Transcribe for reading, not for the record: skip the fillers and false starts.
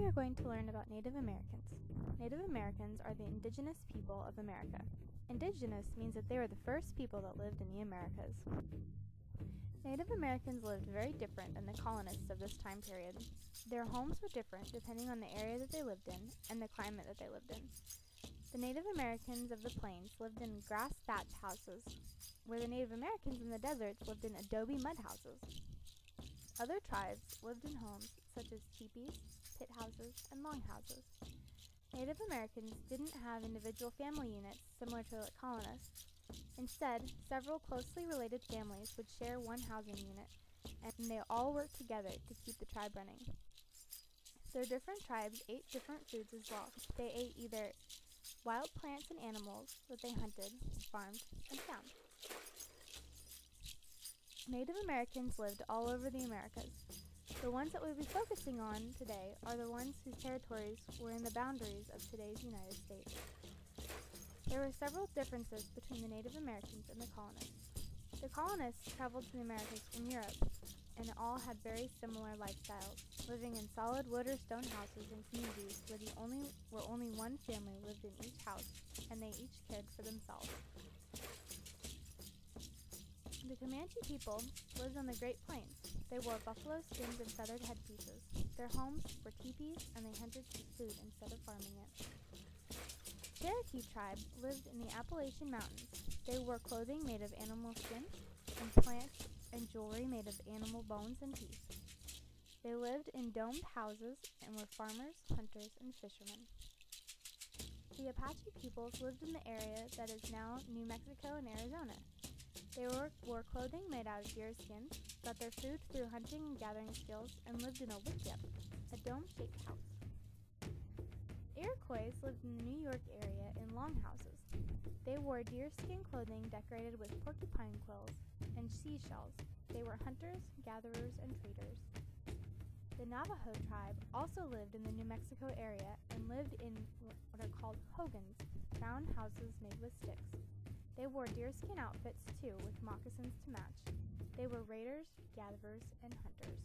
we are going to learn about Native Americans. Native Americans are the indigenous people of America. Indigenous means that they were the first people that lived in the Americas. Native Americans lived very different than the colonists of this time period. Their homes were different depending on the area that they lived in and the climate that they lived in. The Native Americans of the plains lived in grass thatch houses, where the Native Americans in the deserts lived in adobe mud houses. Other tribes lived in homes such as teepees, pit houses, and longhouses. Native Americans didn't have individual family units similar to the colonists. Instead, several closely related families would share one housing unit, and they all worked together to keep the tribe running. Their different tribes ate different foods as well. They ate either wild plants and animals that they hunted, farmed, and found. Native Americans lived all over the Americas. The ones that we'll be focusing on today are the ones whose territories were in the boundaries of today's United States. There were several differences between the Native Americans and the colonists. The colonists traveled to the Americas from Europe, and all had very similar lifestyles, living in solid wood or stone houses and communities where only one family lived in each house, and they each cared for themselves. The Comanche people lived on the Great Plains. They wore buffalo skins and feathered headpieces. Their homes were teepees, and they hunted for food instead of farming it. Cherokee tribe lived in the Appalachian Mountains. They wore clothing made of animal skin and plants and jewelry made of animal bones and teeth. They lived in domed houses and were farmers, hunters, and fishermen. The Apache peoples lived in the area that is now New Mexico and Arizona. They wore clothing made out of deer skins, got their food through hunting and gathering skills, and lived in a wickiup, a dome-shaped house. Iroquois lived in the New York area in longhouses. They wore deerskin clothing decorated with porcupine quills and seashells. They were hunters, gatherers, and traders. The Navajo tribe also lived in the New Mexico area and lived in what are called hogans, round houses made with sticks. They wore deerskin outfits too, with moccasins to match. They were raiders, gatherers, and hunters.